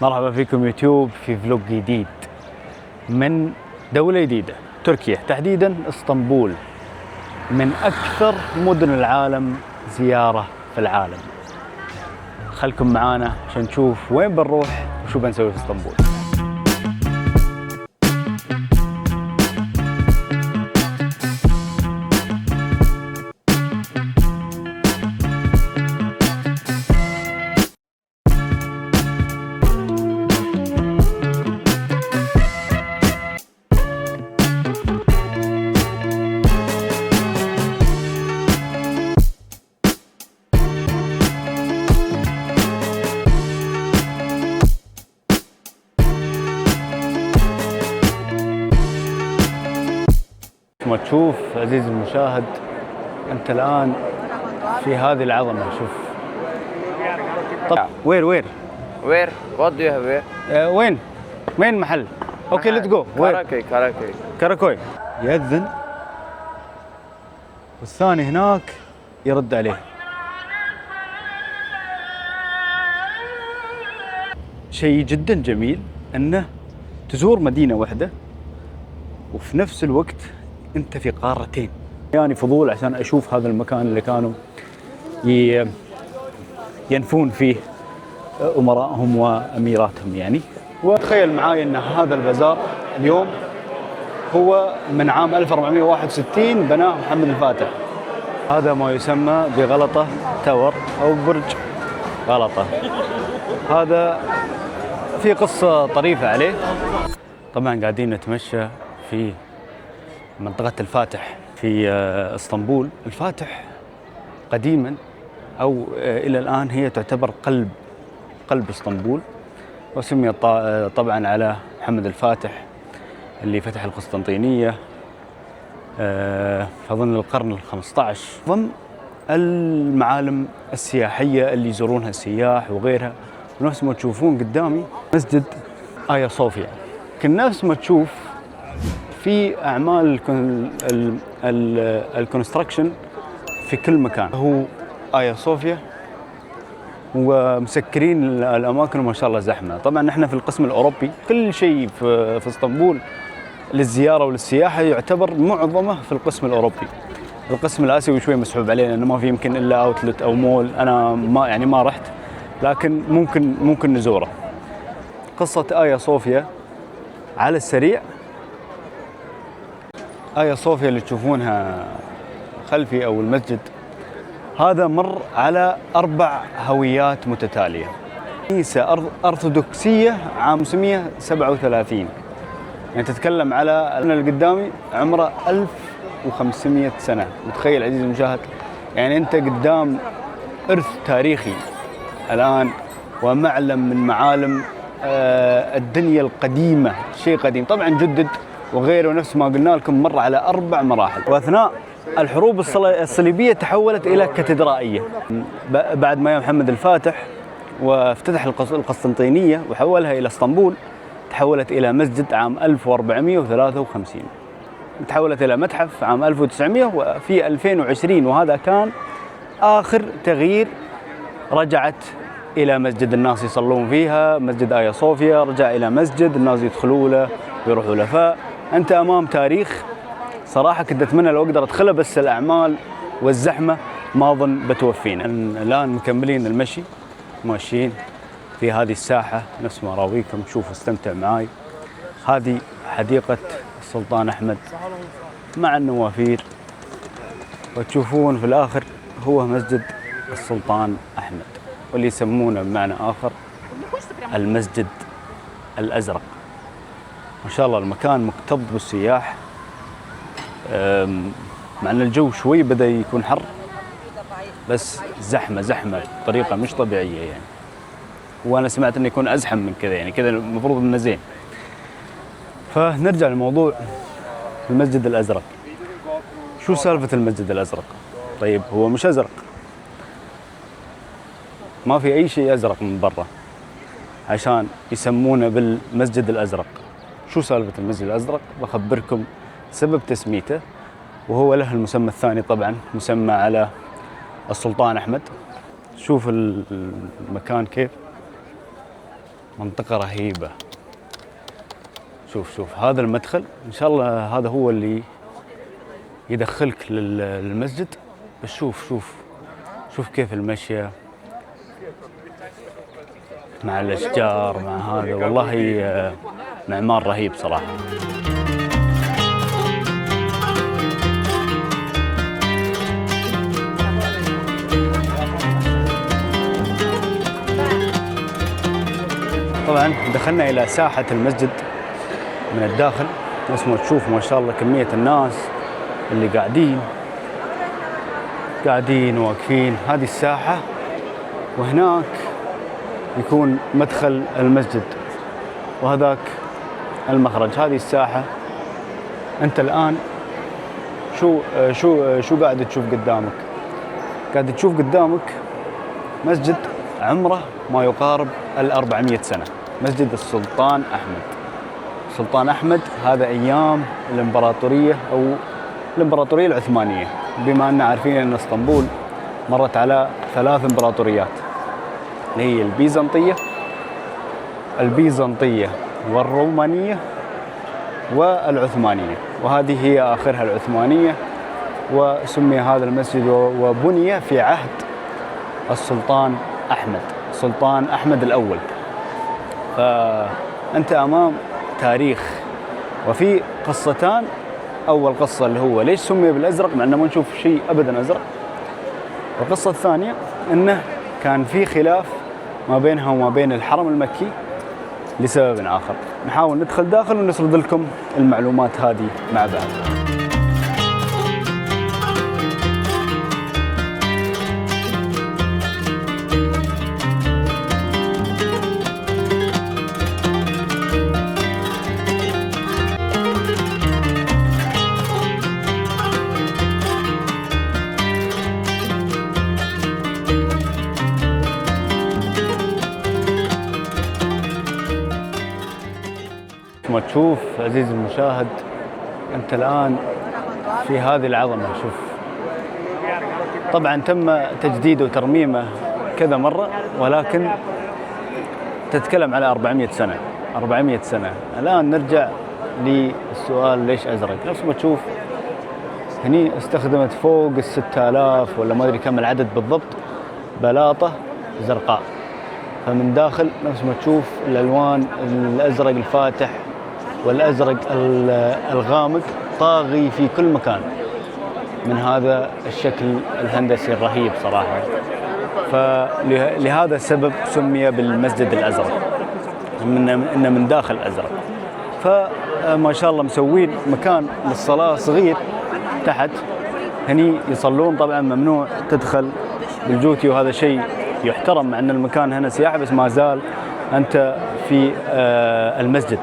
مرحبا فيكم يوتيوب في فلوج جديد من دولة جديدة، تركيا، تحديدا اسطنبول، من أكثر مدن العالم زيارة في العالم. خلكم معانا عشان نشوف وين بنروح وشو بنسوي في اسطنبول. ما تشوف عزيزي المشاهد، أنت الآن في هذه العظمة. شوف طبعا وير Where? What do you have here? وين محل؟ اوكي ليتس جو. Karaköy. كاراكوي. يأذن والثاني هناك يرد عليه. شيء جدا جميل انه تزور مدينة واحدة وفي نفس الوقت انت في قارتين. يعني فضول عشان اشوف هذا المكان اللي كانوا ينفون فيه امراءهم واميراتهم يعني. وتخيل معاي ان هذا البازار اليوم هو من عام 1461 بناه محمد الفاتح. هذا ما يسمى بغلطة تاور او برج غلطة. هذا في قصة طريفة عليه. طبعا قاعدين نتمشى في منطقة الفاتح في اسطنبول. الفاتح قديما او الى الان هي تعتبر قلب اسطنبول، وسميت طبعا على محمد الفاتح اللي فتح القسطنطينية أظن القرن ال15. ضمن المعالم السياحية اللي يزورونها السياح وغيرها. ونفس ما تشوفون قدامي مسجد آيا صوفيا. لكن نفس ما تشوف في أعمال الكونستراكشن في كل مكان. هو آيا صوفيا ومسكرين الاماكن وما شاء الله زحمه. طبعا احنا في القسم الاوروبي، كل شيء في اسطنبول للزياره وللسياحه يعتبر معظمه في القسم الاوروبي. القسم الاسيوي شوي مسحوب عليه لانه ما في يمكن الا اوتلت او مول. انا ما رحت، لكن ممكن نزوره. قصه آيا صوفيا على السريع. آيا صوفيا اللي تشوفونها خلفي او المسجد هذا مر على 4 هويات متتالية. كنيسة أرثوذكسية عام 537. يعني تتكلم على اللي قدامي عمره 1500 سنة. متخيل عزيزي المشاهد؟ يعني أنت قدام إرث تاريخي الآن ومعلم من معالم الدنيا القديمة. شيء قديم طبعا جدد وغيره. نفس ما قلنا لكم مر على 4 مراحل. وأثناء الحروب الصليبية تحولت إلى كاتدرائية. بعد ما محمد الفاتح وافتتح القسطنطينية وحولها إلى اسطنبول، تحولت إلى مسجد عام 1453. تحولت إلى متحف عام 1900 وفي 2020. وهذا كان آخر تغيير. رجعت إلى مسجد الناس يصلون فيها. مسجد آيا صوفيا رجع إلى مسجد الناس يدخلوا له ويروحوا له. فأنت أمام تاريخ صراحة كنت أتمنى لو أقدر أدخله، بس الأعمال والزحمة ما أظن بتوفينا. الآن مكملين المشي، ماشيين في هذه الساحة نفس ما أراويكم. شوفوا استمتع معاي. هذه حديقة السلطان أحمد مع النوافير. وتشوفون في الآخر هو مسجد السلطان أحمد، واللي يسمونه بمعنى آخر المسجد الأزرق. ما شاء الله المكان مكتظ بالسياح. مع ان الجو شوي بدأ يكون حر، بس زحمة بطريقة مش طبيعية يعني. وانا سمعت انه يكون ازحم من كذا، يعني كذا المفروض انه زين. فنرجع لموضوع المسجد الازرق. شو سالفة المسجد الازرق؟ طيب هو مش ازرق، ما في اي شيء ازرق من برا عشان يسمونه بالمسجد الازرق. شو سالفة المسجد الازرق؟ بخبركم سبب تسميته. وهو له المسمى الثاني طبعا، مسمى على السلطان أحمد. شوف المكان كيف منطقة رهيبة. شوف هذا المدخل، إن شاء الله هذا هو اللي يدخلك للمسجد. بس شوف كيف المشي مع الأشجار مع هذا، والله معمار رهيب صراحة. طبعا دخلنا إلى ساحة المسجد من الداخل، نفس ما تشوف ما شاء الله كمية الناس اللي قاعدين واقفين. هذه الساحة، وهناك يكون مدخل المسجد، وهذاك المخرج. هذه الساحة. أنت الآن شو قاعد تشوف قدامك؟ قاعد تشوف قدامك مسجد عمره ما يقارب 400 سنة، مسجد السلطان أحمد. السلطان أحمد هذا أيام الإمبراطورية أو الإمبراطورية العثمانية، بما أننا عارفين أن اسطنبول مرت على 3 إمبراطوريات، اللي هي البيزنطية والرومانية والعثمانية، وهذه هي آخرها العثمانية. وسمي هذا المسجد وبني في عهد السلطان أحمد الأول. فأنت أمام تاريخ، وفي قصتان. أول قصة اللي هو ليش سمي بالأزرق مع أنه ما نشوف شيء أبدا أزرق، والقصة الثانية أنه كان في خلاف ما بينها وما بين الحرم المكي لسبب آخر. نحاول ندخل داخل ونسرد لكم المعلومات هذه مع بعض. ما تشوف عزيزي المشاهد، أنت الآن في هذه العظمة. شوف، طبعا تم تجديده وترميمه كذا مرة، ولكن تتكلم على 400 سنة. الآن نرجع للسؤال ليش أزرق. نفس ما تشوف هني استخدمت فوق 6000 ولا ما أدري كم العدد بالضبط بلاطة زرقاء، فمن داخل نفس ما تشوف الألوان الأزرق الفاتح والأزرق الغامق طاغي في كل مكان من هذا الشكل الهندسي الرهيب صراحة. فلهذا السبب سمي بالمسجد الأزرق، إنه من داخل أزرق. فما شاء الله مسوين مكان للصلاة صغير تحت، هني يصلون. طبعا ممنوع تدخل بالجوتي، وهذا شيء يحترم مع أن المكان هنا سياحة، بس ما زال أنت في المسجد،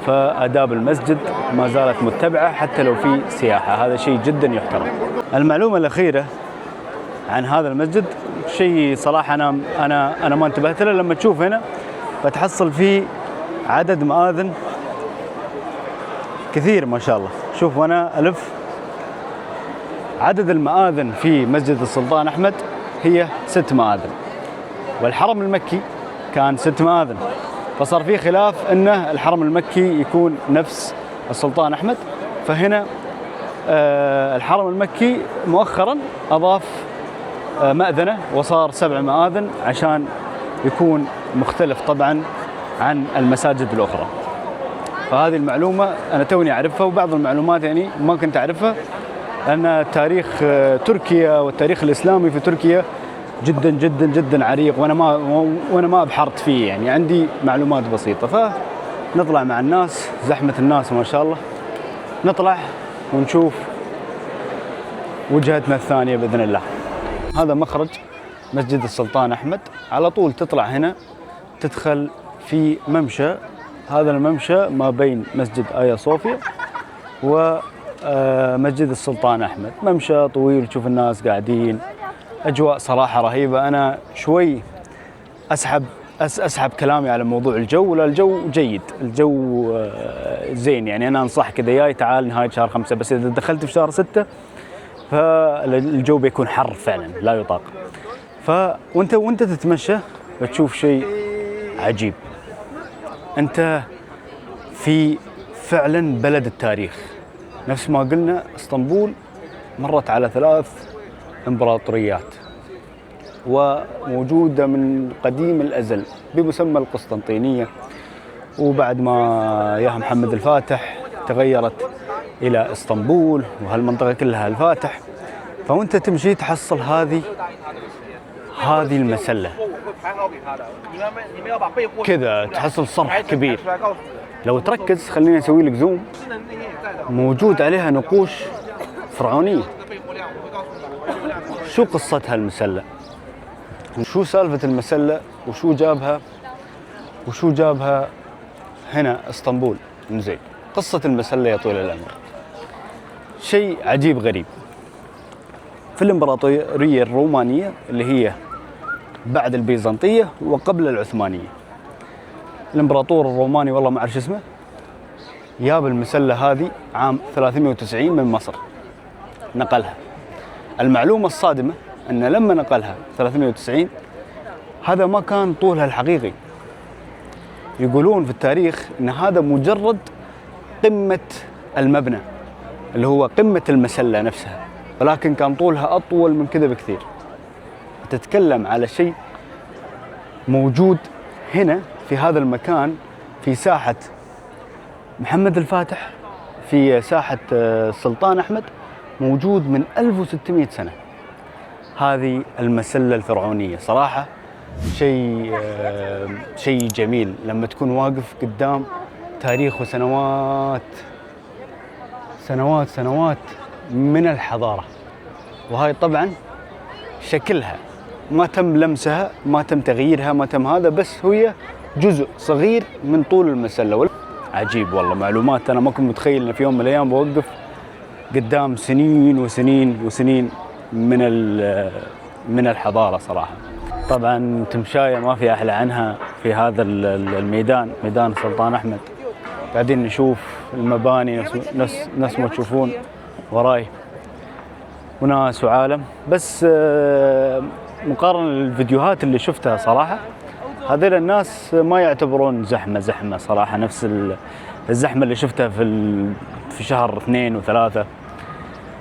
فآداب المسجد ما زالت متبعة حتى لو في سياحة. هذا شيء جدا يحترم. المعلومة الأخيرة عن هذا المسجد، شيء صراحة أنا ما انتبهت له. لما تشوف هنا بتحصل فيه عدد مآذن كثير ما شاء الله. شوف وأنا ألف عدد المآذن في مسجد السلطان أحمد هي 6 مآذن، والحرم المكي كان 6 مآذن، فصار في خلاف أنه الحرم المكي يكون نفس السلطان أحمد. فهنا الحرم المكي مؤخرا أضاف مأذنة وصار 7 مآذن عشان يكون مختلف طبعا عن المساجد الأخرى. فهذه المعلومة أنا توني أعرفها، وبعض المعلومات يعني ما كنت أعرفها، لأن تاريخ تركيا والتاريخ الإسلامي في تركيا جدا جدا جدا عريق، وأنا ما أبحرت فيه، يعني عندي معلومات بسيطة. فنطلع مع الناس، زحمة الناس ما شاء الله، نطلع ونشوف وجهتنا الثانية بإذن الله. هذا مخرج مسجد السلطان أحمد، على طول تطلع هنا تدخل في ممشى. هذا الممشى ما بين مسجد آيا صوفيا ومسجد السلطان أحمد، ممشى طويل، تشوف الناس قاعدين، أجواء صراحة رهيبة. أنا شوي أسحب كلامي على موضوع الجو، لا الجو جيد، الجو زين، يعني أنا أنصحك إذا جاي تعال نهاية شهر 5، بس إذا دخلت في شهر 6 فالجو بيكون حر فعلا لا يطاق. وانت تتمشى بتشوف شيء عجيب. أنت في فعلا بلد التاريخ. نفس ما قلنا اسطنبول مرت على 3 إمبراطوريات وموجودة من قديم الأزل بمسمى القسطنطينية، وبعد ما يا محمد الفاتح تغيرت إلى اسطنبول وهالمنطقة كلها الفاتح. فوانت تمشي تحصل هذه المسلة كذا، تحصل صرح كبير. لو تركز خليني أسوي لك زوم، موجود عليها نقوش فرعونية. شو قصتها المسلة؟ شو سالفة المسلة؟ وشو جابها هنا اسطنبول؟ زين، قصة المسلة يا طويل العمر شيء عجيب غريب. في الإمبراطورية الرومانية اللي هي بعد البيزنطية وقبل العثمانية، الإمبراطور الروماني والله ما أعرف شو اسمه جاب المسلة هذه عام 390 من مصر، نقلها. المعلومة الصادمة أن لما نقلها 390 هذا ما كان طولها الحقيقي. يقولون في التاريخ أن هذا مجرد قمة المبنى اللي هو قمة المسلة نفسها، ولكن كان طولها أطول من كذا بكثير. تتكلم على شيء موجود هنا في هذا المكان، في ساحة محمد الفاتح، في ساحة السلطان أحمد، موجود من 1600 سنة. هذه المسلة الفرعونية صراحة شيء جميل لما تكون واقف قدام تاريخ وسنوات من الحضارة. وهاي طبعا شكلها ما تم لمسها، ما تم تغييرها، ما تم هذا، بس هي جزء صغير من طول المسلة. عجيب والله، معلومات أنا ما كنت متخيل إن في يوم من الأيام بوقف قدام سنين وسنين من الحضارة صراحة. طبعا تمشاية ما في أحلى عنها في هذا الميدان، ميدان السلطان أحمد. قاعدين نشوف المباني نفس ما تشوفون وراي، وناس وعالم. بس مقارنة للفيديوهات اللي شفتها صراحة، هذول الناس ما يعتبرون زحمة صراحة، نفس الزحمة اللي شفتها في شهر 2 و3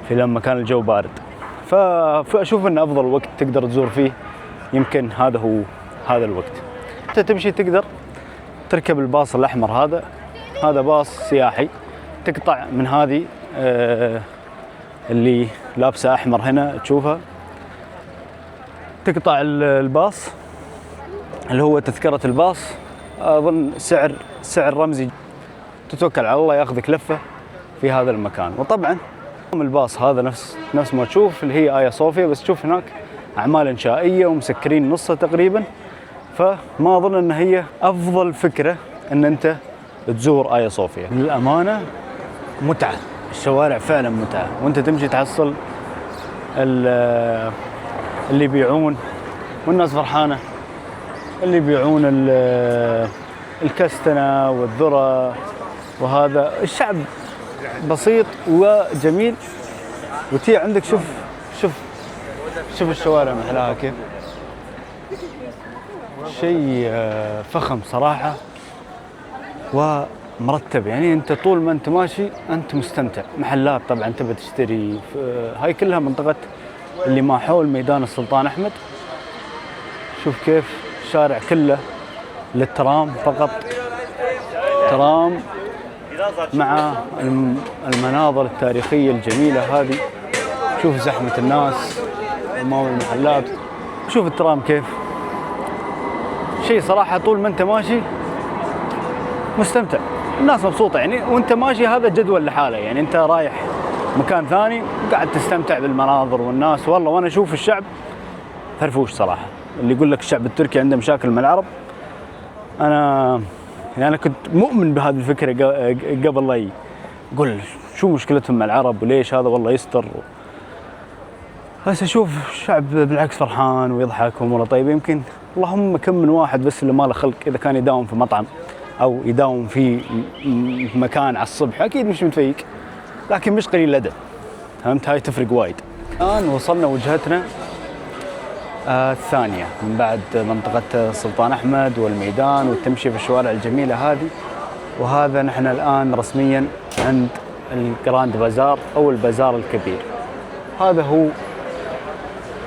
في لما كان الجو بارد. فأشوف أن أفضل وقت تقدر تزور فيه يمكن هذا الوقت. أنت تمشي تقدر تركب الباص الأحمر، هذا باص سياحي. تقطع من هذه اللي لابسة أحمر هنا تشوفها، تقطع الباص اللي هو تذكرة الباص، أظن سعر رمزي. تتوكل على الله ياخذك لفة في هذا المكان. وطبعا الباص هذا نفس ما تشوف اللي هي آيا صوفيا، بس تشوف هناك أعمال إنشائية ومسكرين نصها تقريبا. فما أظن أن هي أفضل فكرة أن أنت تزور آيا صوفيا. للأمانة متعة، الشوارع فعلا متعة، وأنت تمشي تحصل اللي يبيعون والناس فرحانة، اللي يبيعون الكستنة والذرة، وهذا الشعب بسيط وجميل. وتي عندك شوف الشوارع محلاها كيف، شيء فخم صراحة ومرتب. يعني انت طول ما انت ماشي انت مستمتع. محلات طبعا تبى تشتري، هاي كلها منطقة اللي ما حول ميدان السلطان أحمد. شوف كيف الشارع كله للترام فقط، ترام مع المناظر التاريخية الجميلة هذه. شوف زحمة الناس أمام المحلات، شوف الترام كيف. شيء صراحة طول ما أنت ماشي مستمتع، الناس مبسوطة يعني وأنت ماشي. هذا جدول لحاله، يعني أنت رايح مكان ثاني قاعد تستمتع بالمناظر والناس. والله وأنا أشوف الشعب فرفوش صراحة. اللي يقول لك الشعب التركي عنده مشاكل مع العرب، أنا كنت مؤمن بهذه الفكرة قبل لا يقول شو مشكلتهم مع العرب وليش هذا والله يستر. بس أشوف الشعب بالعكس فرحان ويضحك وأموره طيبة. يمكن اللهم كم من واحد بس اللي ما له خلق، إذا كان يداوم في مطعم أو يداوم في مكان على الصبح أكيد مش متفيق، لكن مش قليل الأدب. فهمت؟ هاي تفرق وايد. الآن وصلنا وجهتنا الثانية من بعد منطقة السلطان أحمد والميدان والتمشي في الشوارع الجميلة هذه. وهذا نحن الآن رسميا عند الجراند بازار أو البازار الكبير. هذا هو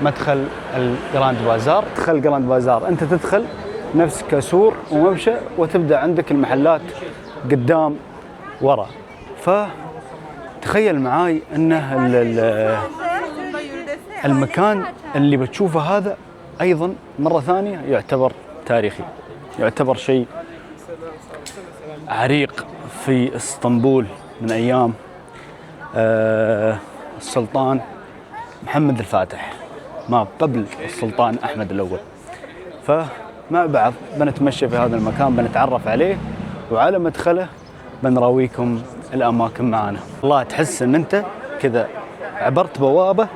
مدخل الجراند بازار. تدخل الجراند بازار أنت تدخل نفس كسور وممشى، وتبدأ عندك المحلات قدام ورا. فتخيل معاي أنه المكان اللي بتشوفه هذا أيضا مرة ثانية يعتبر تاريخي، يعتبر شيء عريق في اسطنبول من أيام السلطان محمد الفاتح ما قبل السلطان أحمد الأول. فمع بعض بنتمشى في هذا المكان، بنتعرف عليه، وعلى مدخله بنراويكم الأماكن معانا. والله تحس أن أنت كذا عبرت بوابة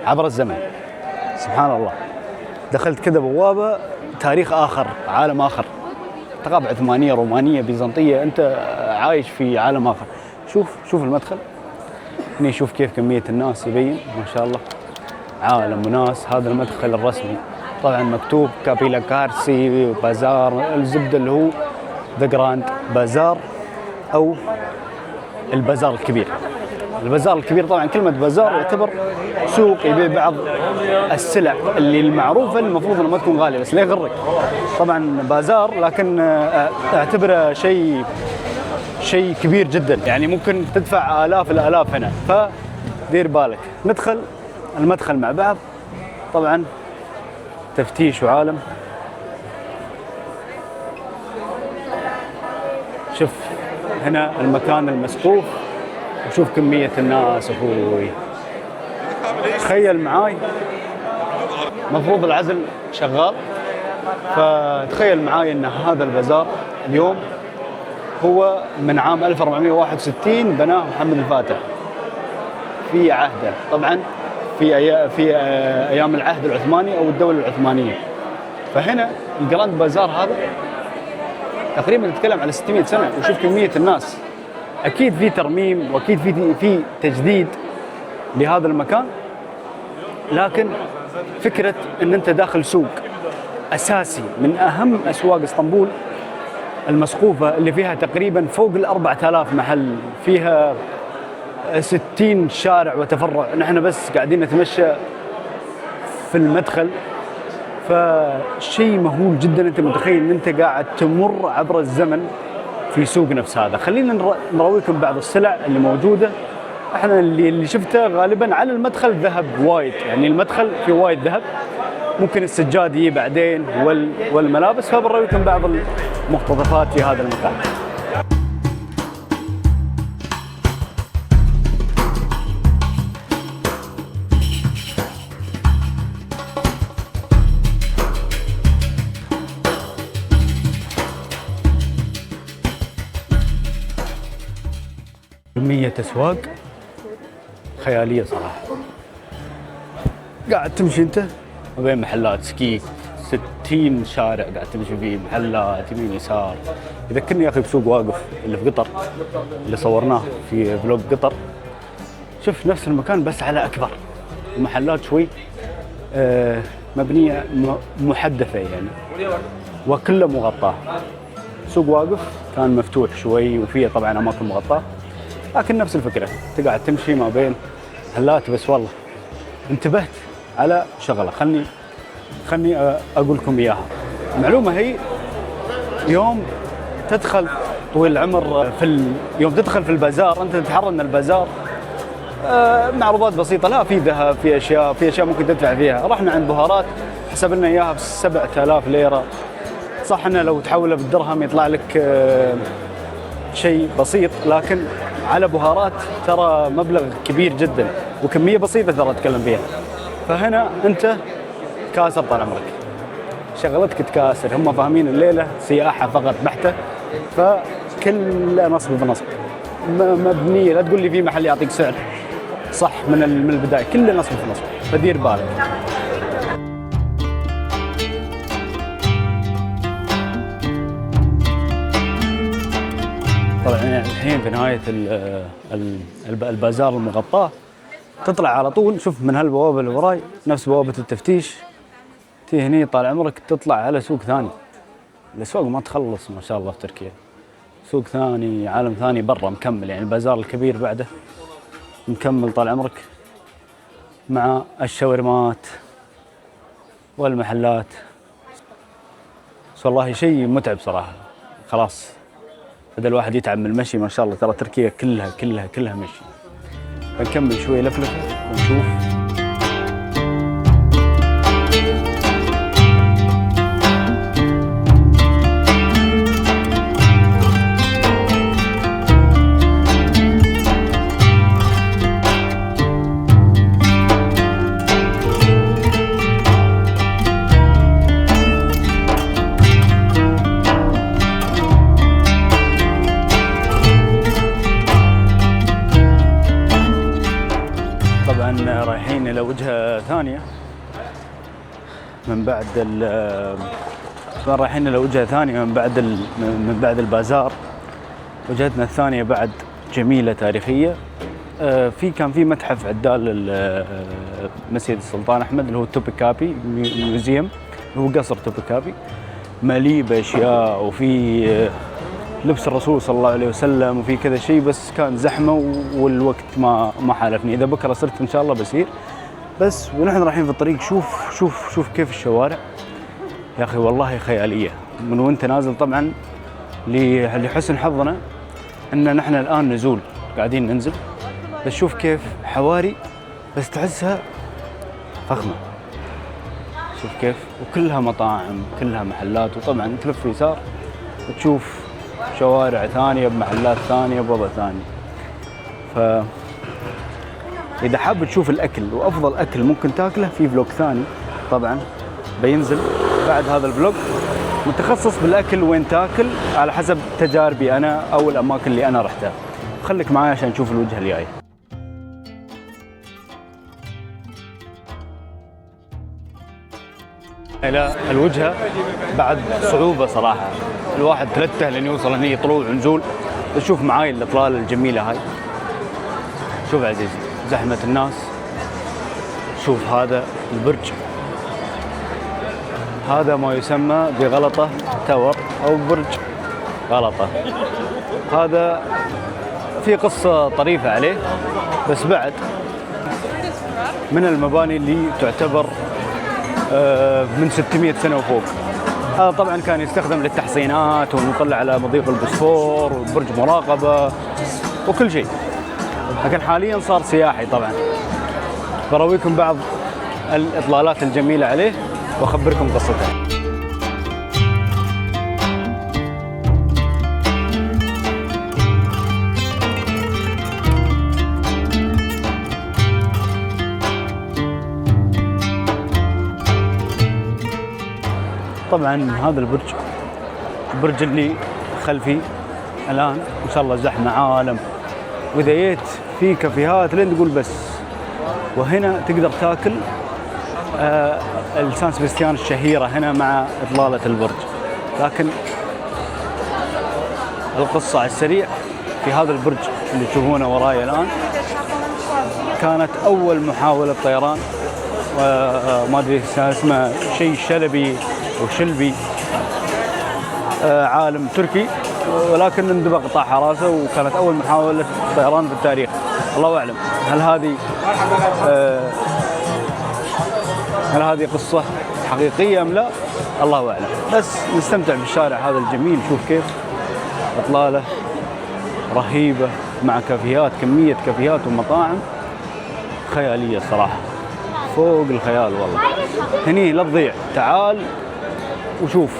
عبر الزمن، سبحان الله. دخلت كذا بوابة تاريخ آخر، عالم آخر، ثقافة عثمانية رومانية بيزنطية، أنت عايش في عالم آخر. شوف المدخل هنا، شوف كيف كمية الناس، يبين ما شاء الله عالم وناس. هذا المدخل الرسمي، طبعا مكتوب كابيلا كارسي بازار، الزبدة اللي هو ذا جراند بازار أو البازار الكبير. البازار الكبير طبعا كلمة بازار يعتبر سوق يبيع بعض السلع اللي المعروفة اللي المفروض انها ما تكون غالية، بس لا يغرك. طبعا بازار لكن اعتبره شيء كبير جدا، يعني ممكن تدفع آلاف الآلاف هنا، فدير بالك. ندخل المدخل مع بعض، طبعا تفتيش وعالم. شوف هنا المكان المسقوف، وشوف كمية الناس أخوي. تخيل معاي مفروض العزل شغال، فتخيل معاي أن هذا البازار اليوم هو من عام 1461 بناه محمد الفاتح في عهده، طبعا في أيام العهد العثماني أو الدولة العثمانية. فهنا الجراند بازار هذا تقريبا نتكلم على 600 سنة، وشوف كمية الناس. أكيد في ترميم وأكيد في تجديد لهذا المكان، لكن فكرة أن أنت داخل سوق أساسي من أهم أسواق اسطنبول المسقوفة، اللي فيها تقريبا فوق 4000 محل، فيها 60 شارع وتفرع. نحن بس قاعدين نتمشى في المدخل، فشيء مهول جدا. أنت متخيل أن أنت قاعد تمر عبر الزمن في سوق نفس هذا. خلينا نراويكم بعض السلع اللي موجودة. احنا اللي شفته غالبا على المدخل ذهب وايد، يعني المدخل في وايد ذهب، ممكن السجاد يجي بعدين والملابس، فبنراويكم بعض المقتطفات في هذا المكان. كمية أسواق خيالية صراحة. قاعد تمشي أنت ما بين محلات سكيك، 60 شارع قاعد تمشي فيه، محلات يمين يسار. يذكرني يا أخي بسوق واقف اللي في قطر، اللي صورناه في فلوج قطر. شوف نفس المكان بس على أكبر، محلات شوي مبنية محدثة يعني، وكله مغطاه. سوق واقف كان مفتوح شوي، وفيه طبعا أماكن مغطاه، لكن نفس الفكرة. أنت قاعد تمشي ما بين محلات. بس والله انتبهت على شغلة، خلني أقول لكم إياها. المعلومة هي يوم تدخل طويل العمر يوم تدخل في البازار، أنت تتحرى أن البازار معروضات بسيطة، لا في ذهب، في أشياء ممكن تدفع فيها. رحنا عند بهارات حسب لنا إياها ب 7000 ليرة. صح إنه لو تحوله بالدرهم يطلع لك شيء بسيط، لكن على بهارات ترى مبلغ كبير جدا، وكمية بسيطة ترى أتكلم فيها. فهنا أنت كاسر طال عمرك، شغلتك تكاسر. هم فاهمين الليلة سياحة فقط بحتة، فكل نصب بنصب مبنية. لا تقول لي في محل يعطيك سعر صح من البداية، كله نصب بنصب، فدير بالك. طبعا الحين في نهاية البازار المغطاة، تطلع على طول. شوف من هالبوابة اللي وراي نفس بوابة التفتيش، تي هني طال عمرك تطلع على سوق ثاني. الاسواق ما تخلص ما شاء الله في تركيا. سوق ثاني، عالم ثاني برا مكمل، يعني البازار الكبير بعده مكمل طال عمرك، مع الشاورمات والمحلات. بس والله شيء متعب صراحة. خلاص بدأ الواحد يتعب من المشي ما شاء الله. ترى تركيا كلها مشي. بنكمل شوي لفلفة ونشوف. رايحين إلى وجهة ثانية من بعد البازار. وجهتنا الثانية بعد جميلة تاريخية. كان في متحف عدال مسجد السلطان أحمد اللي هو توبكابي ميوزيوم، اللي هو قصر توبكابي، مليء بأشياء، وفي لبس الرسول صلى الله عليه وسلم، وفي كذا شيء، بس كان زحمة والوقت ما حالفني. إذا بكرة صرت إن شاء الله بسير. بس ونحن رايحين في الطريق شوف كيف الشوارع يا أخي، والله خيالية. من وانت نازل طبعا لحسن حظنا أن نحن الآن نزول، قاعدين ننزل، بس شوف كيف حواري، بس تحسها فخمة. شوف كيف، وكلها مطاعم، كلها محلات، وطبعا تلف يسار وتشوف شوارع ثانية بمحلات ثانية بوضع ثاني. إذا حاب تشوف الأكل وأفضل أكل ممكن تاكله، في فلوج ثاني طبعا بينزل بعد هذا الفلوج متخصص بالأكل، وين تاكل على حسب تجاربي أنا أو الأماكن اللي أنا رحتها. خليك معايا عشان نشوف الوجهة الجاية. إلى الوجهة بعد صعوبة صراحة، الواحد تلته لين يوصل هني، طلوع ونزول. شوف معاي الإطلالة الجميلة هاي، شوف عزيزي زحمة الناس. شوف هذا البرج، هذا ما يسمى بغلطة تاور أو برج غلطة. هذا في قصة طريفة عليه، بس بعد من المباني اللي تعتبر من 600 سنة وفوق. هذا طبعا كان يستخدم للتحصينات، ونطلع على مضيق البوسفور وبرج مراقبة وكل شيء، لكن حاليا صار سياحي. طبعا برويكم بعض الإطلالات الجميلة عليه وأخبركم قصته. طبعا هذا البرج اللي خلفي الآن إن شاء الله زحمة عالم، وإذا جيت في كافيهات لين تقول بس. وهنا تقدر تاكل السان سبستيان الشهيرة هنا مع إطلالة البرج. لكن القصة على السريع، في هذا البرج اللي تشوفونه وراي الآن كانت أول محاولة طيران، ما أدري اسمه شيء شلبي وشلبي، عالم تركي، ولكن اندبق قطاع حراسة، وكانت أول محاولة طيران في التاريخ. الله أعلم هل هذه قصة حقيقية أم لا، الله أعلم. بس نستمتع بالشارع هذا الجميل. شوف كيف إطلالة رهيبة مع كافيهات، كمية كافيهات ومطاعم خيالية صراحة، فوق الخيال والله. هني لا تضيع، تعال وشوف.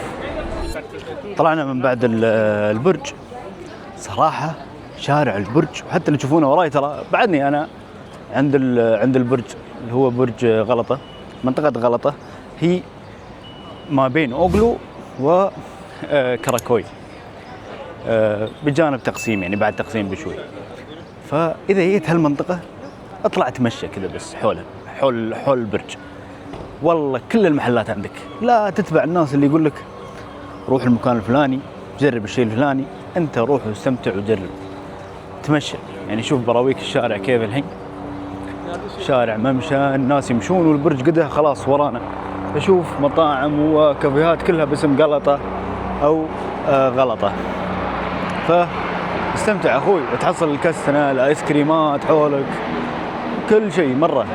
طلعنا من بعد البرج صراحة، شارع البرج، وحتى اللي تشوفونه وراي ترى بعدني أنا عند البرج اللي هو برج غلطة. منطقة غلطة هي ما بين أوغلو وكراكوي، بجانب تقسيم، يعني بعد تقسيم بشوي. فإذا جيت هالمنطقة اطلع تمشى كذا بس حول البرج، والله كل المحلات عندك. لا تتبع الناس اللي يقول لك روح المكان الفلاني، جرب الشيء الفلاني، انت روح واستمتع وجرب، تمشى. يعني شوف براويك الشارع كيف الحين، شارع ممشى، الناس يمشون والبرج قده خلاص ورانا. أشوف مطاعم وكافيهات كلها باسم قلطة أو غلطة. فاستمتع أخوي وتحصل الكستنة، الآيس كريمات حولك، كل شيء مرة.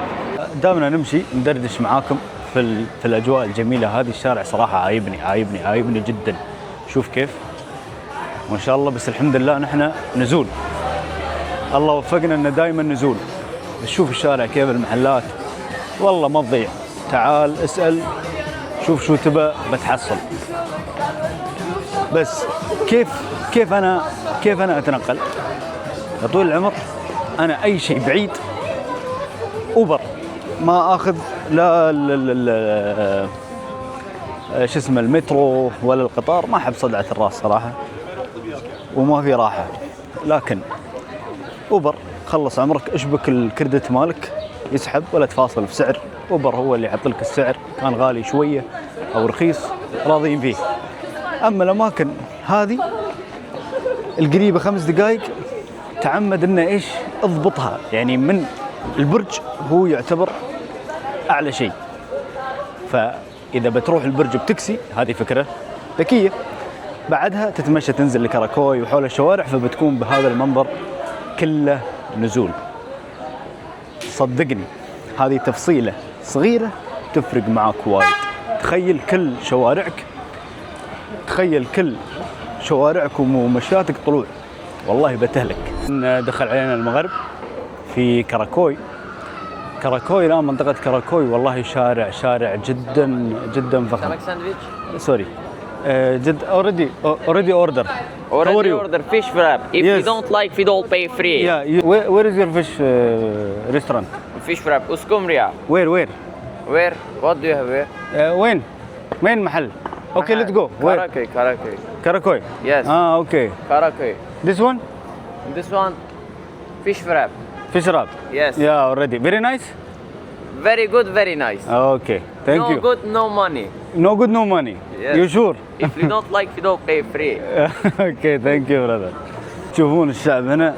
دامنا نمشي ندردش معاكم في الأجواء الجميلة هذه. الشارع صراحة عايبني جدا. شوف كيف ما شاء الله. بس الحمد لله نحن نزول، الله وفقنا إن دائما نزول. شوف الشارع كيف، المحلات والله ما تضيع. تعال اسأل، شوف شو تبى بتحصل. بس كيف أنا أتنقل يا طويل العمر؟ أنا أي شيء بعيد أوبر، ما أخذ لا شو اسمه المترو ولا القطار. ما أحب صدعة الراس صراحة وما في راحة. لكن أوبر خلص عمرك، اشبك الكريدت مالك يسحب ولا تفاصل في سعر. أوبر هو اللي يحط لك السعر، كان غالي شوية أو رخيص راضيين فيه. أما الأماكن هذه القريبة 5 دقائق تعمد إنه إيش اضبطها. يعني من البرج هو يعتبر أعلى شيء، فإذا بتروح البرج بتاكسي هذه فكرة ذكية. بعدها تتمشى تنزل لكراكوي وحول الشوارع، فبتكون بهذا المنظر كله نزول. صدقني هذه تفصيلة صغيرة تفرق معك وايد. تخيل كل شوارعك ومشياتك طلوع، والله بتهلك. دخل علينا المغرب في كراكوي. لا منطقة كراكوي والله شارع جدا فخم. سوري جد already order. Order fish wrap. If you don't like, we don't pay free. Yeah, where is your fish restaurant? Fish wrap. Uskumria. Where? Where? What do you have here? وين محل? Okay, let's go. Karakoy. Yes. Okay. Karakoy. This one? This one, fish wrap. Fish wrap. Yes. Yeah, already. Very nice? Very good, very nice. Okay, thank you. No good, no money. No good, no money. Yes. You sure? If you don't like, we don't pay free. Okay, thank you brother. تشوفون الشعب هنا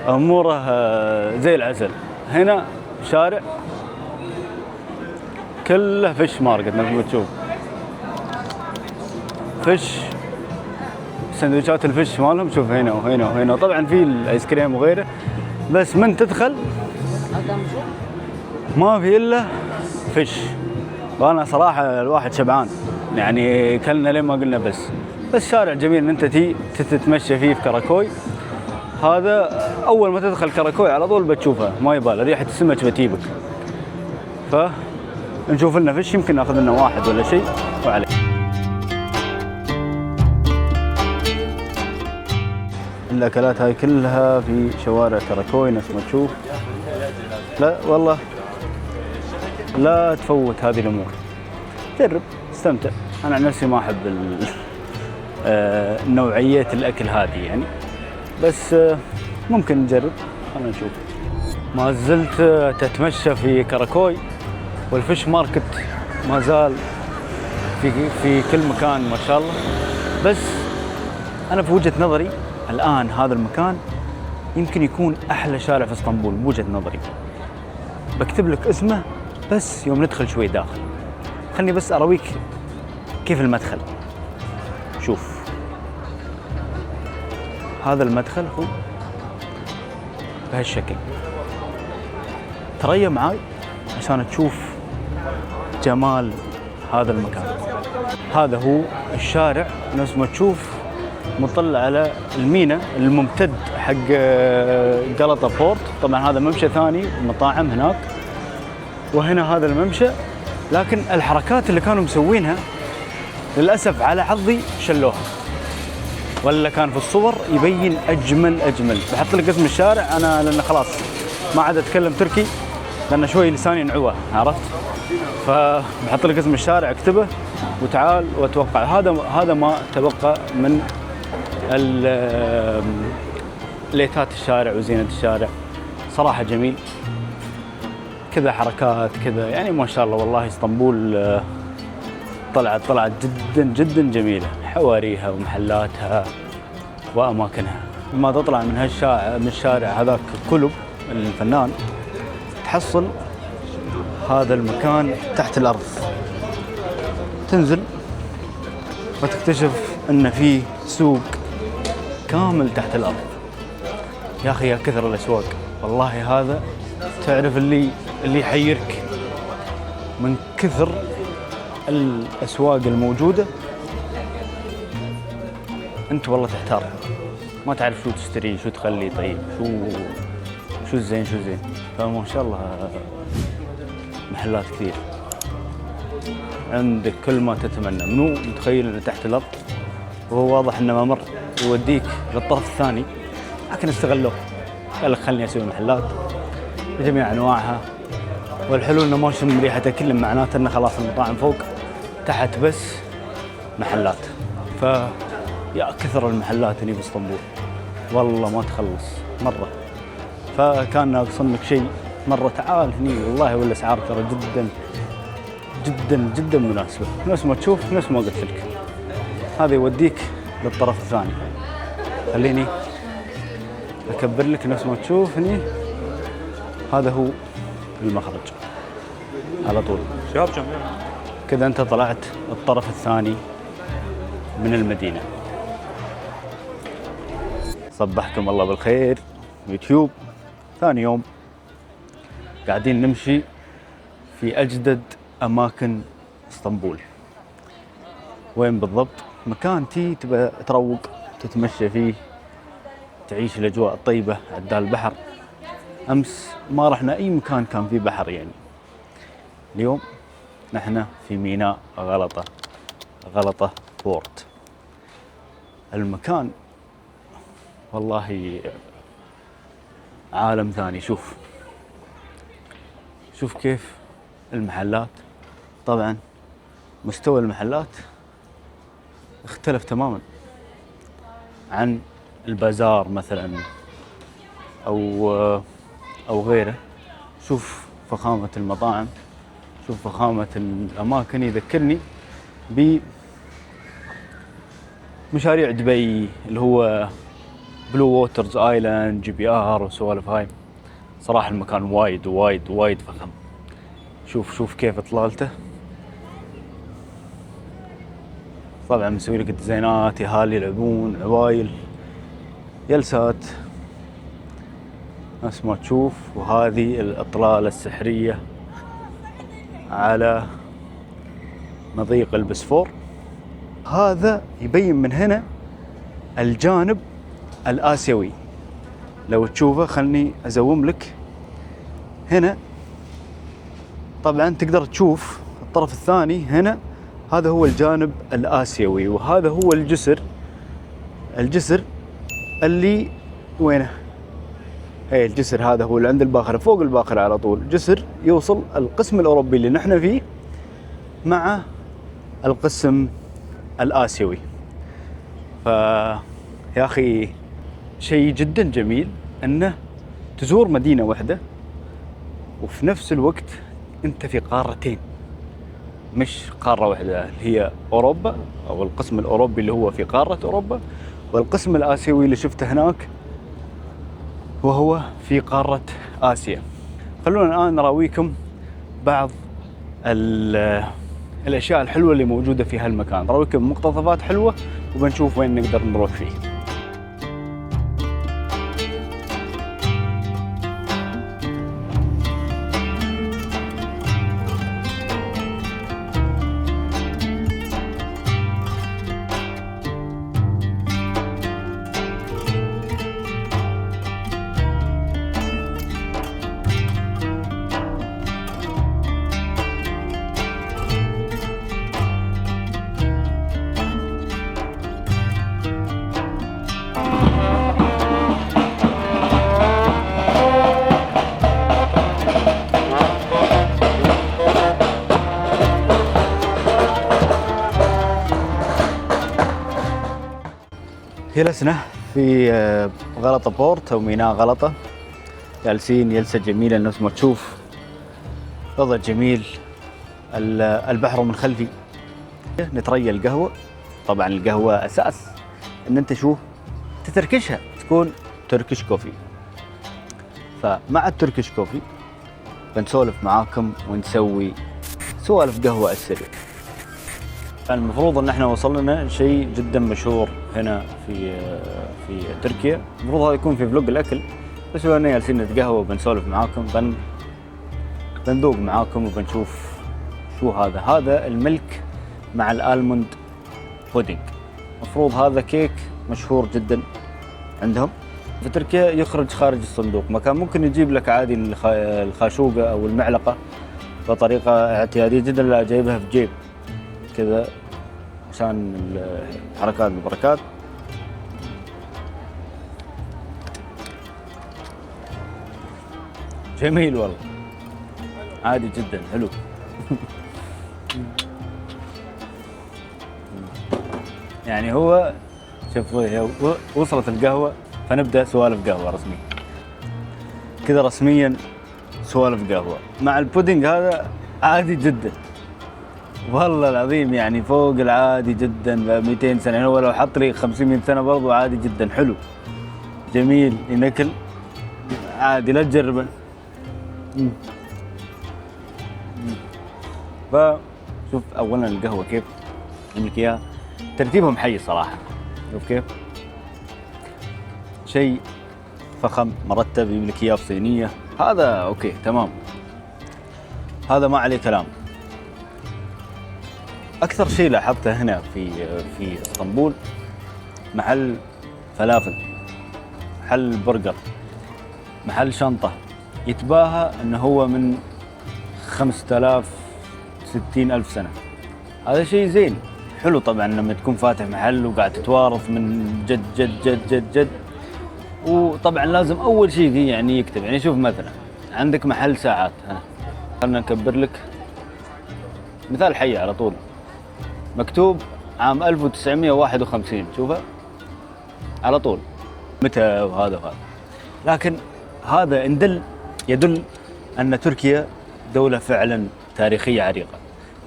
أموره زي العسل. هنا شارع كله فيش ماركت مثل ما تشوف. فيش، سندويشات الفيش مالهم شوف هنا وهنا. طبعا في الايس كريم وغيره، بس من تدخل ما في الا فيش. وانا صراحه الواحد شبعان، يعني كلنا لين ما قلنا. بس شارع جميل ان انت تتمشى فيه في كراكوي. هذا اول ما تدخل كراكوي على طول بتشوفها، ما يبالي ريحه السمك بتجيبك. فنشوف لنا فيش، يمكن ناخذ لنا واحد ولا شيء وعليه. الأكلات هاي كلها في شوارع كراكوي نفس ما تشوف. لا والله لا تفوت هذه الأمور، جرب استمتع. أنا عن نفسي ما أحب نوعية الأكل هذه يعني، بس ممكن نجرب. خلينا نشوف. ما زلت تتمشى في كراكوي، والفيش ماركت ما زال في كل مكان ما شاء الله. بس أنا في وجهة نظري الآن هذا المكان يمكن يكون أحلى شارع في اسطنبول بوجهة نظري. بكتب لك اسمه بس يوم ندخل شوي داخل. خلني بس أرويك كيف المدخل. شوف هذا المدخل هو بهالشكل. تريا معاي عشان تشوف جمال هذا المكان. هذا هو الشارع نفس ما تشوف، مطلع على المينا الممتد حق غلطة بورت. طبعا هذا ممشى ثاني مطاعم هناك، وهنا هذا الممشى. لكن الحركات اللي كانوا مسوينها للأسف على حظي شلوها، ولا كان في الصور يبين أجمل. بحط لك اسم الشارع أنا لأن خلاص ما عاد أتكلم تركي لأن شوي لساني نعوه، عرفت؟ فبحط لك اسم الشارع اكتبه وتعال واتوقع. هذا ما تبقى من ليتات الشارع وزينة الشارع. صراحة جميل كذا، حركات كذا يعني ما شاء الله. والله اسطنبول طلعت جدا جميلة، حواريها ومحلاتها وأماكنها. لما تطلع من الشارع هذاك كلب الفنان تحصل هذا المكان تحت الأرض. تنزل وتكتشف ان في سوق كامل تحت الارض. يا اخي يا كثر الاسواق، والله هذا تعرف اللي يحيرك من كثر الاسواق الموجوده. انت والله تحتار، ما تعرف شو تشتري، شو تخلي، طيب شو الزين شو زين. فما شاء الله محلات كثير، عندك كل ما تتمنى. منو متخيل انه تحت الارض، وهو واضح انه ممر يوديك للطرف الثاني، لكن استغلوه. قال لك خلني اسوي محلات بجميع انواعها، والحلو انه ما شم ريحته كله، معناته انه خلاص المطاعم فوق، تحت بس محلات. فيا كثر المحلات هني باسطنبول، والله ما تخلص مره. فكان ناقص لك شيء مره، تعال هني والله، والاسعار ترى جدا جدا جدا مناسبه، نفس ما تشوف نفس ما قلت لك. هذا يوديك للطرف الثاني. خليني اكبر لك نفس ما تشوف هني، هذا هو المخرج على طول. كذا انت طلعت الطرف الثاني من المدينه. صبحكم الله بالخير يوتيوب. ثاني يوم قاعدين نمشي في اجدد اماكن اسطنبول. وين بالضبط؟ مكان تبى تروق تتمشى فيه، تعيش الاجواء الطيبه عدال البحر. امس ما رحنا اي مكان كان فيه بحر يعني. اليوم نحن في ميناء غلطة بورت. المكان والله عالم ثاني. شوف كيف المحلات. طبعا مستوى المحلات اختلف تماما عن البازار مثلا او غيره. شوف فخامة المطاعم، شوف فخامة الاماكن. يذكرني بمشاريع دبي اللي هو بلو ووترز ايلاند، جي بي ار وسوالف هاي. صراحة المكان وايد وايد وايد فخم. شوف كيف اطلالته. طبعا مسوي لك الديزاينات، يهالي يلعبون، عوايل، جلسات، نفس ما تشوف. وهذه الإطلالة السحرية على مضيق البسفور. هذا يبين من هنا الجانب الآسيوي. لو تشوفه خلني أزوم لك هنا. طبعا تقدر تشوف الطرف الثاني هنا، هذا هو الجانب الآسيوي، وهذا هو الجسر اللي وينه؟ هي الجسر هذا هو اللي عند الباخرة، فوق الباخرة على طول جسر يوصل القسم الأوروبي اللي نحن فيه مع القسم الآسيوي. يا أخي شيء جدا جميل أنه تزور مدينة واحدة وفي نفس الوقت أنت في قارتين، مش قارة واحدة اللي هي أوروبا أو القسم الأوروبي اللي هو في قارة أوروبا، والقسم الآسيوي اللي شفته هناك وهو في قارة آسيا. خلونا الآن نراويكم بعض الأشياء الحلوة اللي موجودة في هالمكان. نراويكم مقتطفات حلوة وبنشوف وين نقدر نروح فيه. جلسنا في غلطة بورت أو ميناء غلطة، جالسين جلسة جميلة نفس ما تشوف، وضع جميل، البحر من خلفي، نتريا القهوة. طبعا القهوة أساس إن أنت شو تتركشها، تكون تركش كوفي. فمع التركش كوفي بنسولف معاكم ونسوي سوالف قهوة السريع. المفروض ان احنا وصلنا شيء جدا مشهور هنا في تركيا. المفروض هذا يكون في فلوق الاكل، بس بما اننا جالسين نتقهوى وبنسولف معاكم بنذوق معاكم وبنشوف شو هذا. هذا الملك مع الالموند بودينج. المفروض هذا كيك مشهور جدا عندهم في تركيا، يخرج خارج الصندوق. مكان ممكن يجيب لك عادي الخاشوقة او المعلقة بطريقة اعتيادية جدا، لا جايبها في جيب كذا عشان الحركات والبركات. جميل والله، عادي جدا حلو. يعني هو شوف وصلت القهوة فنبدأ سوالف قهوة رسميا كذا، رسميا سوالف قهوة مع البودينج. هذا عادي جدا والله العظيم، يعني فوق العادي جدا ب 200 سنة. يعني هو لو حط لي 500 سنة برضو عادي جدا حلو جميل ينكل عادي، لا تجربه. فشوف اولا القهوة كيف يملك اياها، ترتيبهم حي صراحة. شوف كيف شيء فخم مرتب، يملك اياه في صينية. هذا اوكي تمام، هذا ما عليه كلام. اكثر شيء لاحظته هنا في اسطنبول محل فلافل، محل برجر، محل شنطة، يتباهى انه هو من 5000 60,000 سنة. هذا شيء زين حلو طبعا لما تكون فاتح محل وقاعد تتوارث من جد جد جد جد جد. وطبعا لازم اول شيء يعني يكتب. يعني شوف مثلا عندك محل ساعات هنا، خلنا نكبر لك مثال حي على طول، مكتوب عام 1951. شوفها على طول متى وهذا. لكن هذا يدل أن تركيا دولة فعلا تاريخية عريقة.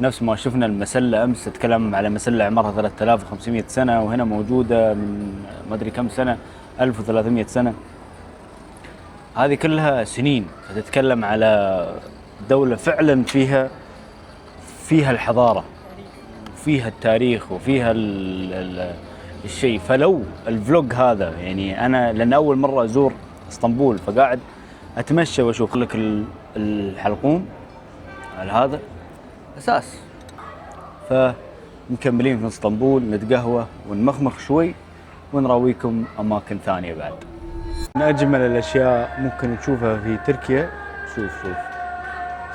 نفس ما شفنا المسلة أمس، تتكلم على مسلة عمرها 3500 سنة، وهنا موجودة من ما أدري كم سنة، 1300 سنة. هذه كلها سنين، فتتكلم على دولة فعلا فيها الحضارة، فيها التاريخ، وفيها الشيء. فلو الفلوج هذا يعني أنا لأن أول مرة أزور اسطنبول، فقاعد أتمشى وأشوف لك الحلقوم على هذا أساس. فمكملين في اسطنبول، نتقهوى ونمخمخ شوي ونراويكم أماكن ثانية بعد. من أجمل الأشياء ممكن تشوفها في تركيا، شوف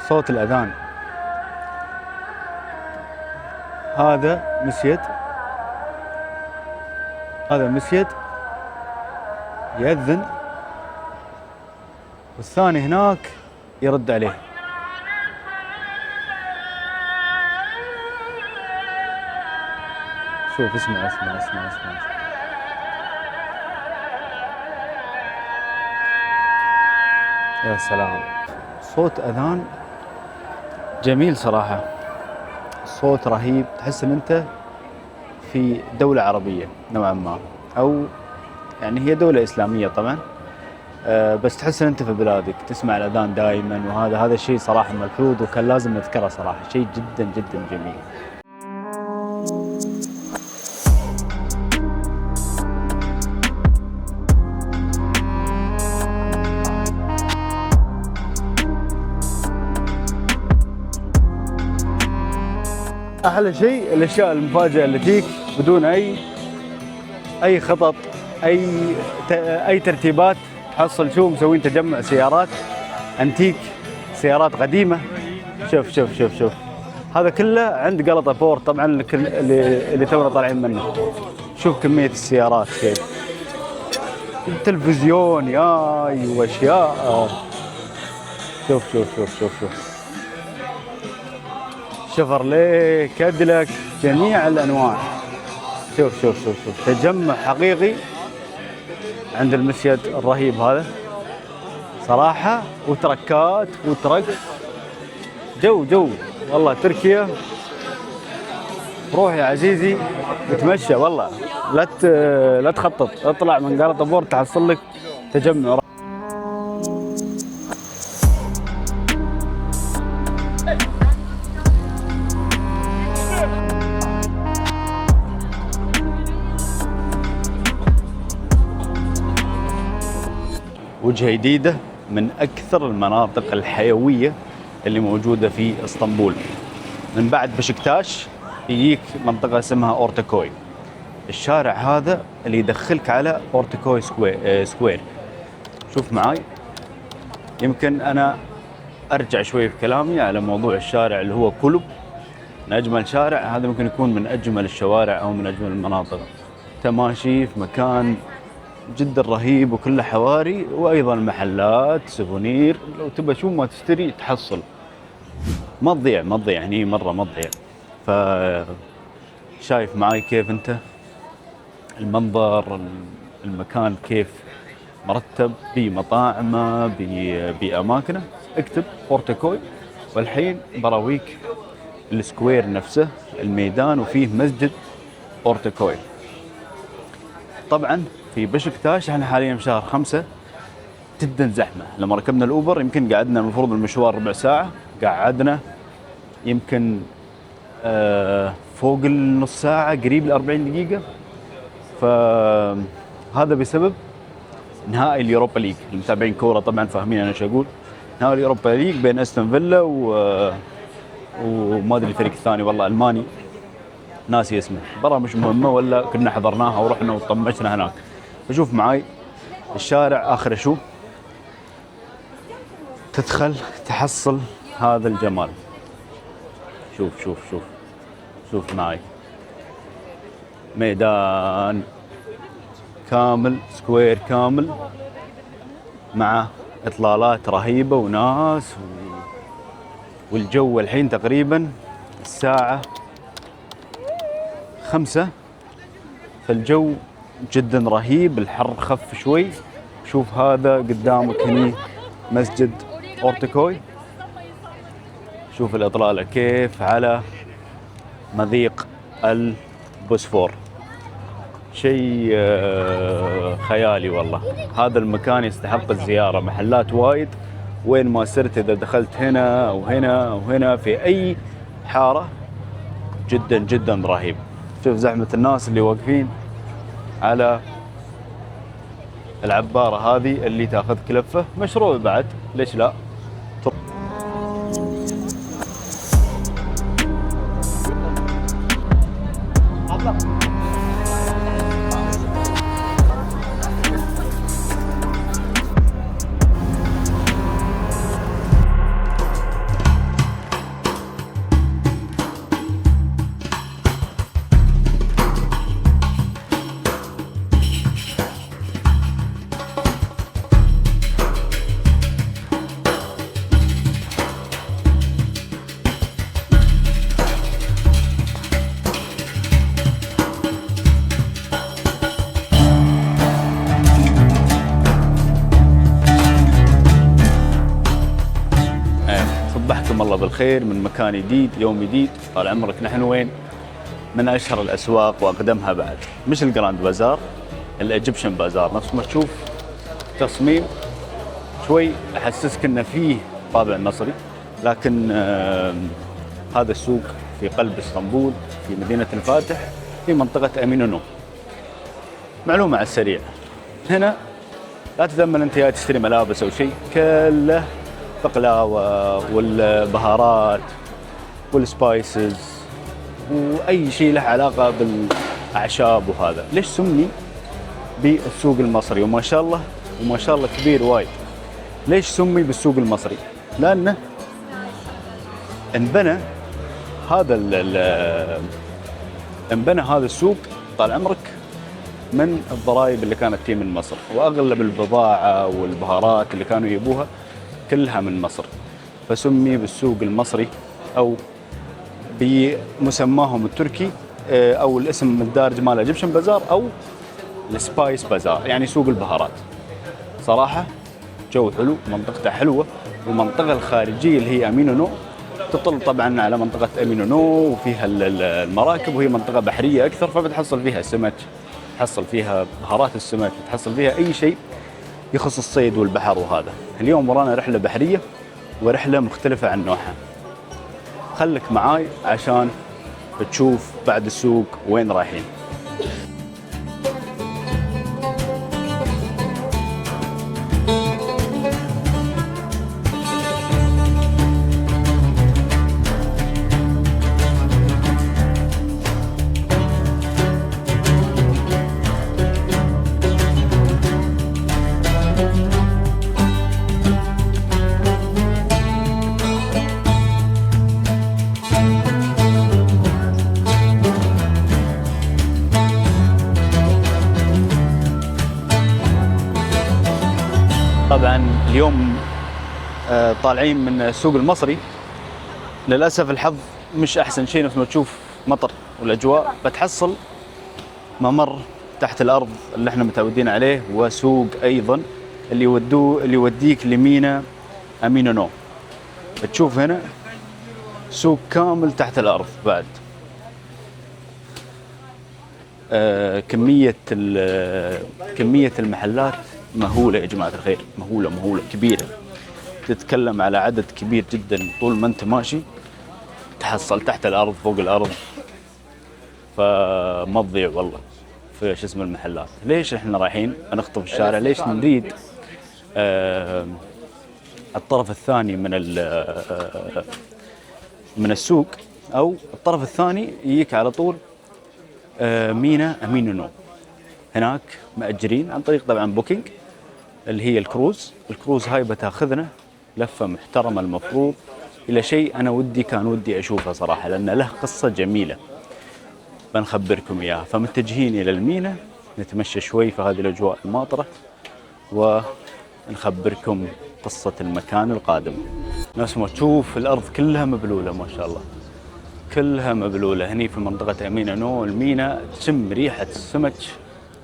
صوت الأذان. هذا مسجد يأذن، والثاني هناك يرد عليه. شوف اسمع. يا سلام، صوت أذان جميل صراحة، صوت رهيب. تحس ان انت في دولة عربية نوعا ما، او يعني هي دولة إسلامية طبعا، بس تحس ان انت في بلادك، تسمع الأذان دائما. وهذا الشيء صراحة ملحوظ، وكان لازم نذكره صراحة، شيء جدا جدا جميل. احلى شيء الاشياء المفاجئه اللي تجيك بدون اي خطط، اي ترتيبات. تحصل شو مسوين تجمع سيارات انتيك، سيارات قديمه. شوف هذا كله عند غلطة بورت طبعا، اللي تونا طالعين منه. شوف كميه السيارات كيف، التلفزيون ياي واشياء. شوف شيفرليه، كاديلاك، جميع الانواع. شوف تجمع حقيقي عند المسجد الرهيب هذا صراحة. وتركات جو والله. تركيا روح يا عزيزي وتمشى والله، لا تخطط، اطلع من غلطة بورت تحصل لك تجمع. وجهة جديدة من أكثر المناطق الحيوية اللي موجودة في اسطنبول. من بعد بشكتاش يجيك منطقة اسمها أورتاكوي. الشارع هذا اللي يدخلك على أورتاكوي سكوير. شوف معاي، يمكن أنا أرجع شوي في كلامي على موضوع الشارع اللي هو كلوب، من أجمل شارع. هذا ممكن يكون من أجمل الشوارع أو من أجمل المناطق. تماشي في مكان جدا رهيب وكله حواري، وأيضا محلات سوفونير، لو تبى شو ما تشتري تحصل. ما تضيع هني مرة ما تضيع. فشايف معاي كيف أنت المنظر، المكان كيف مرتب بمطاعمه بأماكنه. اكتب أورتاكوي والحين براويك السكوير نفسه، الميدان، وفيه مسجد أورتاكوي. طبعا في بشكتاش احنا حاليا في شهر 5 جدا زحمة. لما ركبنا الأوبر يمكن قعدنا المفروض المشوار ربع ساعة، قعدنا يمكن فوق النص ساعة، قريب ل40 دقيقة. فهذا بسبب نهائي اليوروبا ليج. المتابعين كورة طبعا فاهمين أنا شو أقول. نهائي اليوروبا ليج بين أستون فيلا وما أدري الفريق الثاني والله ألماني ناسي اسمه. مباراة مش مهمة ولا كنا حضرناها ورحنا وطمشنا هناك. فشوف معاي الشارع آخر شو تدخل تحصل هذا الجمال. شوف شوف شوف شوف معاي ميدان كامل، سكوير كامل، مع إطلالات رهيبة وناس والجو الحين تقريبا الساعة 5، فالجو جدا رهيب، الحر خف شوي. شوف هذا قدامك هني مسجد أورتاكوي. شوف الإطلالة كيف على مضيق البوسفور، شيء خيالي والله. هذا المكان يستحق الزيارة. محلات وايد وين ما سرت، إذا دخلت هنا أو هنا أو هنا في أي حارة جدا جدا رهيب. شوف زحمة الناس اللي واقفين على العبارة هذه اللي تاخذ كلفة. مشروع بعد، ليش لا؟ صبحكم الله بالخير من مكان جديد، يوم جديد. طال عمرك نحن وين؟ من اشهر الاسواق واقدمها بعد، مش الجراند بازار، الايجيبشن بازار. نفس ما تشوف تصميم شوي احسسك انه فيه طابع مصري، لكن هذا السوق في قلب اسطنبول في مدينة الفاتح في منطقة امينونو. معلومة على السريع، هنا لا تتأمل انت جاي تشتري ملابس او شيء، كله بقلاوة والبهارات والسبايسز واي شيء له علاقة بالاعشاب. وهذا ليش سمي بالسوق المصري؟ وما شاء الله كبير وايد. ليش سمي بالسوق المصري؟ لانه انبنى هذا السوق طال عمرك من الضرائب اللي كانت تجي من مصر، واغلب البضاعة والبهارات اللي كانوا يجيبوها كلها من مصر، فسمي بالسوق المصري او بمسماهم التركي او الاسم الدارج ماله ايجيبشن بازار او السبايس بازار، يعني سوق البهارات. صراحة جو حلو، منطقته حلوة، والمنطقة الخارجية اللي هي امينونو تطل طبعا على منطقة امينونو وفيها المراكب، وهي منطقة بحرية اكثر، فبتحصل فيها سمك، تحصل فيها بهارات السمك، تحصل فيها اي شيء يخص الصيد والبحر. وهذا اليوم ورانا رحلة بحرية ورحلة مختلفة عن نوعها. خلك معاي عشان تشوف بعد السوق وين رايحين. طبعا اليوم طالعين من السوق المصري. للأسف الحظ مش أحسن شيء، نفس ما تشوف مطر والأجواء. بتحصل ممر تحت الأرض اللي احنا متعودين عليه، وسوق أيضا اللي يوديك لمينا أمينو نو. بتشوف هنا سوق كامل تحت الأرض بعد. كمية المحلات مهولة يا جماعة الخير، مهولة كبيرة. تتكلم على عدد كبير جدا. طول ما انت ماشي تحصل تحت الأرض فوق الأرض، فما تضيع والله في شو اسمه المحلات. ليش احنا رايحين نخطف الشارع؟ ليش نريد الطرف الثاني من السوق، او الطرف الثاني يجيك على طول مينا أمينو نو. هناك مأجرين عن طريق طبعا بوكينج اللي هي الكروز هاي بتاخذنا لفة محترمة المفروض إلى شيء أنا كان ودي أشوفه صراحة، لأن له قصة جميلة بنخبركم إياها. فمتجهين إلى المينا نتمشى شوي في هذه الأجواء الماطرة ونخبركم قصة المكان القادم. نفس ما تشوف الأرض كلها مبلولة ما شاء الله، كلها مبلولة. هني في منطقة أمينو نو المينا تشم ريحة السمك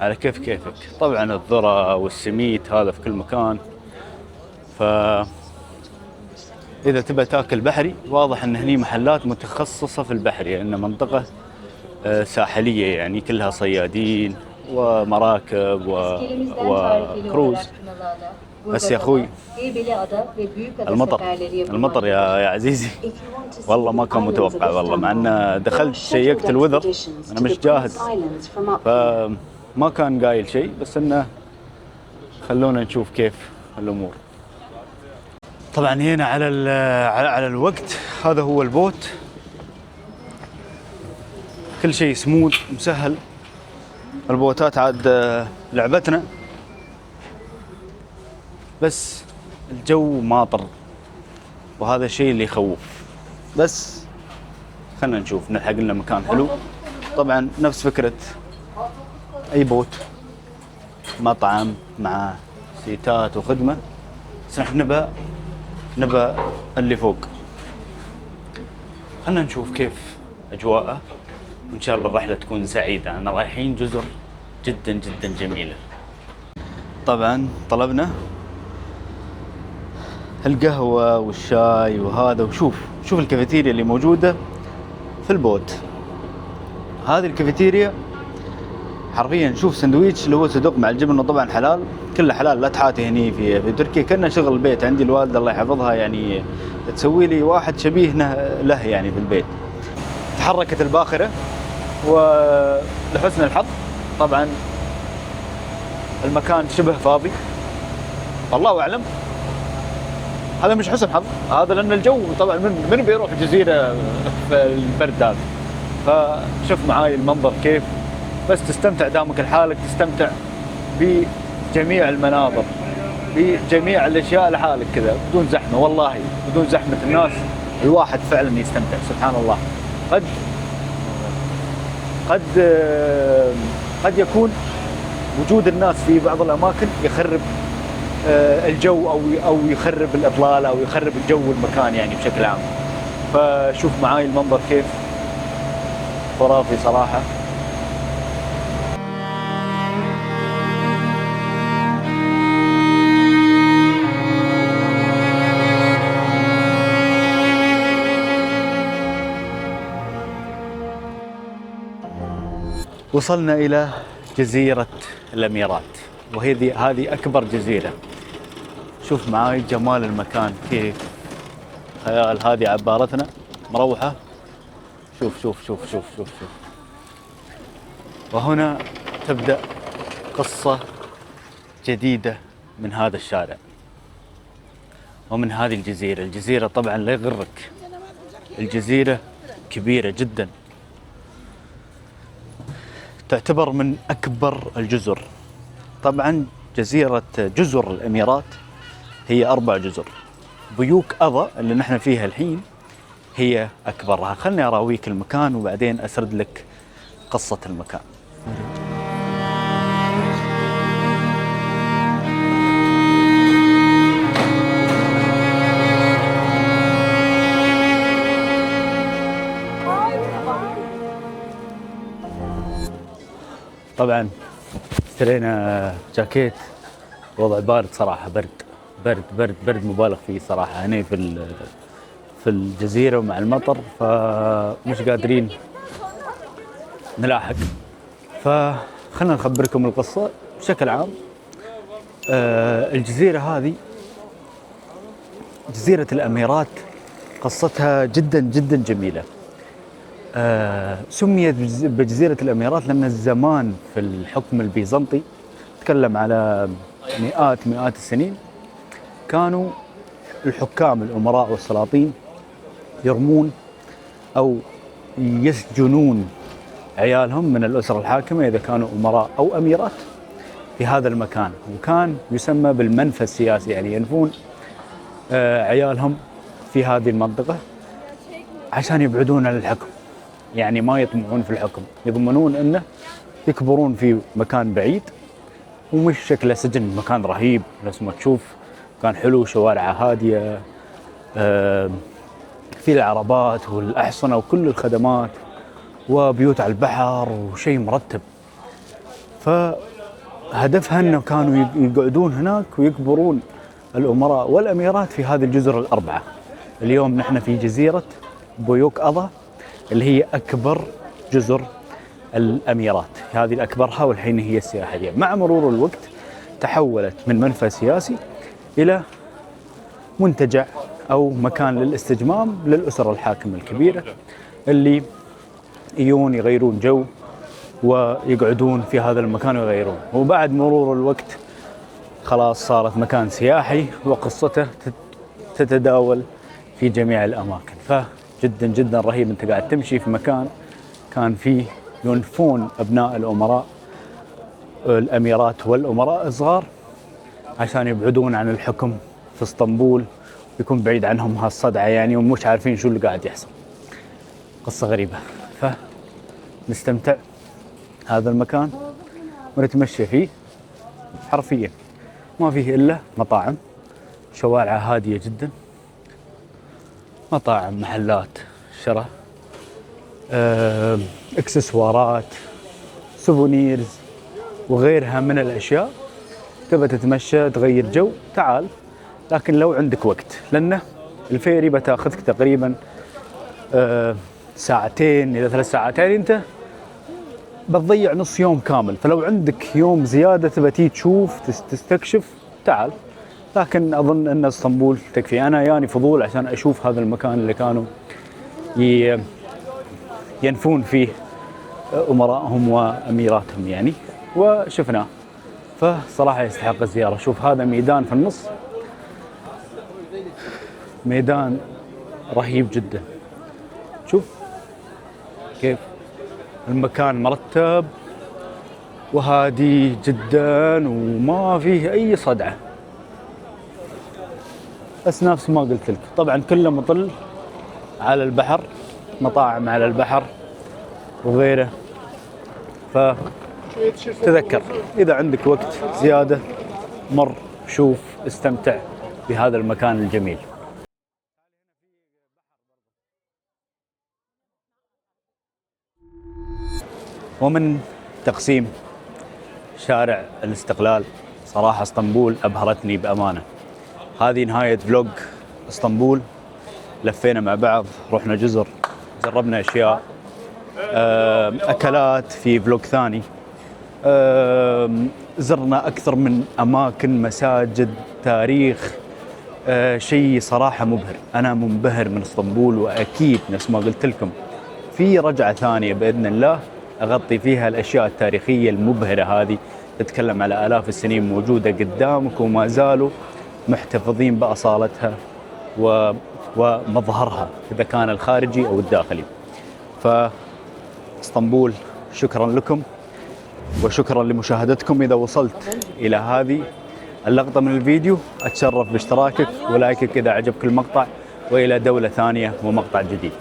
على كيفك. طبعا الذرة والسميت هذا في كل مكان. إذا تبى تاكل بحري واضح أن هني محلات متخصصة في البحري، لأن منطقة ساحلية يعني كلها صيادين ومراكب وكروز. بس يا أخوي المطر يا عزيزي والله ما كان متوقع والله، مع أن دخلت شيكت الوذر أنا مش جاهز، فما كان قايل شيء، بس إنه خلونا نشوف كيف الأمور. طبعا هنا على الوقت هذا هو البوت، كل شيء سموث مسهل. البوتات عاد لعبتنا، بس الجو ماطر وهذا الشيء اللي يخوف. بس خلنا نشوف نلحق لنا مكان حلو. طبعا نفس فكرة أي بوت، مطعم مع سيتات وخدمة، بس نحن نبى اللي فوق. خلنا نشوف كيف أجواءه، وإن شاء الله الرحلة تكون سعيدة. أنا رايحين جزر جدا جدا جميلة. طبعا طلبنا القهوة والشاي وهذا، وشوف الكافيتيريا اللي موجودة في البوت. هذه الكافيتيريا حرفيا شوف سندويتش اللي هو صدوق مع الجبن، طبعا حلال، كله حلال. لا تحاتي هني في تركيا كنا شغل البيت. عندي الوالدة الله يحفظها يعني تسوي لي واحد شبيه له يعني في البيت. تحركت الباخرة، ولحسن الحظ طبعا المكان شبه فاضي، الله أعلم. هذا مش حسن حظ، هذا لأن الجو طبعا من بيروح جزيرة في البرد هذا. فشوف معاي المنظر كيف، بس تستمتع دامك لحالك، تستمتع بجميع المناظر، بجميع الأشياء لحالك كذا بدون زحمة. والله بدون زحمة الناس الواحد فعلا يستمتع. سبحان الله. قد يكون وجود الناس في بعض الأماكن يخرب الجو أو يخرب الإطلالة أو يخرب الجو والمكان يعني بشكل عام. فشوف معاي المنظر كيف خرافي صراحة. وصلنا إلى جزيرة الأميرات، هذه أكبر جزيرة. شوف معاي جمال المكان كيف خيال. هذه عبارتنا مروحة. شوف شوف شوف شوف شوف شوف. وهنا تبدأ قصة جديدة من هذا الشارع ومن هذه الجزيرة. الجزيرة طبعا لا يغرك، الجزيرة كبيرة جدا، تعتبر من أكبر الجزر. طبعا جزر الأميرات هي 4 جزر. بيوك أضا اللي نحن فيها الحين هي أكبرها. خلني أراويك المكان وبعدين أسرد لك قصة المكان. طبعا اشترينا جاكيت، وضع بارد صراحة، برد برد برد برد مبالغ فيه صراحة هنا في الجزيرة ومع المطر، فمش قادرين نلاحق. فخلنا نخبركم القصة بشكل عام. الجزيرة هذه جزيرة الأميرات، قصتها جدا جدا جميلة. سميت بجزيرة الأميرات لأن زمان في الحكم البيزنطي، تكلم على مئات السنين، كانوا الحكام الأمراء والسلاطين يرمون أو يسجنون عيالهم من الأسرة الحاكمة إذا كانوا أمراء أو أميرات في هذا المكان، وكان يسمى بالمنفى السياسي، يعني ينفون عيالهم في هذه المنطقة عشان يبعدون عن الحكم، يعني ما يطمعون في الحكم، يضمنون أنه يكبرون في مكان بعيد ومش شكله سجن، مكان رهيب نفس ما تشوف، كان حلو، شوارع هادية، في العربات والأحصنة وكل الخدمات وبيوت على البحر وشيء مرتب. فهدفها أنه كانوا يقعدون هناك ويكبرون الأمراء والأميرات في هذه الجزر الأربعة. اليوم نحن في جزيرة بويوك أضا اللي هي أكبر جزر الأميرات، هذه الأكبرها والحين هي السياحية. مع مرور الوقت تحولت من منفى سياسي إلى منتجع أو مكان للاستجمام للأسر الحاكمة الكبيرة اللي يجون يغيرون جو ويقعدون في هذا المكان ويغيرون. وبعد مرور الوقت خلاص صارت مكان سياحي وقصته تتداول في جميع الأماكن. فجدا جدا رهيب، أنت قاعد تمشي في مكان كان فيه ينفون أبناء الأمراء الأميرات والأمراء الصغار عشان يبعدون عن الحكم في اسطنبول، يكون بعيد عنهم هالصدعة يعني، ومش عارفين شو اللي قاعد يحصل. قصة غريبة. فنستمتع هذا المكان ونتمشى فيه، حرفيا ما فيه إلا مطاعم، شوارع هادية جدا، مطاعم، محلات شراء، اكسسوارات، سوفونيرز وغيرها من الأشياء. تبى تتمشى تغير جو، تعال، لكن لو عندك وقت، لأنه الفيري بتاخذك تقريبا ساعتين إلى 3 ساعات، يعني أنت بتضيع نص يوم كامل. فلو عندك يوم زيادة تبى تيجي تشوف تستكشف، تعال. لكن أظن أن اسطنبول تكفي. أنا يعني فضول عشان أشوف هذا المكان اللي كانوا ينفون فيه أمراءهم وأميراتهم يعني، وشفناه. فصراحة يستحق الزيارة. شوف هذا ميدان في النص، ميدان رهيب جدا. شوف كيف المكان مرتب وهادي جدا وما فيه أي صدعة، بس نفس ما قلت لك. طبعا كله مطل على البحر، مطاعم على البحر وغيره. فتذكر إذا عندك وقت زيادة مر، شوف، استمتع بهذا المكان الجميل. ومن تقسيم شارع الاستقلال، صراحة اسطنبول أبهرتني بأمانة. هذه نهاية فلوج اسطنبول. لفينا مع بعض، رحنا جزر، جربنا أشياء، أكلات في فلوج ثاني، زرنا أكثر من أماكن، مساجد، تاريخ، شيء صراحة مبهر. أنا منبهر من اسطنبول، وأكيد نفس ما قلت لكم في رجعة ثانية بإذن الله أغطي فيها الأشياء التاريخية المبهرة هذه. تتكلم على آلاف السنين موجودة قدامك وما زالوا محتفظين بأصالتها ومظهرها إذا كان الخارجي أو الداخلي. فاسطنبول شكرا لكم وشكرا لمشاهدتكم. إذا وصلت إلى هذه اللقطة من الفيديو أتشرف باشتراكك ولايكك إذا عجبك المقطع، وإلى دولة ثانية ومقطع جديد.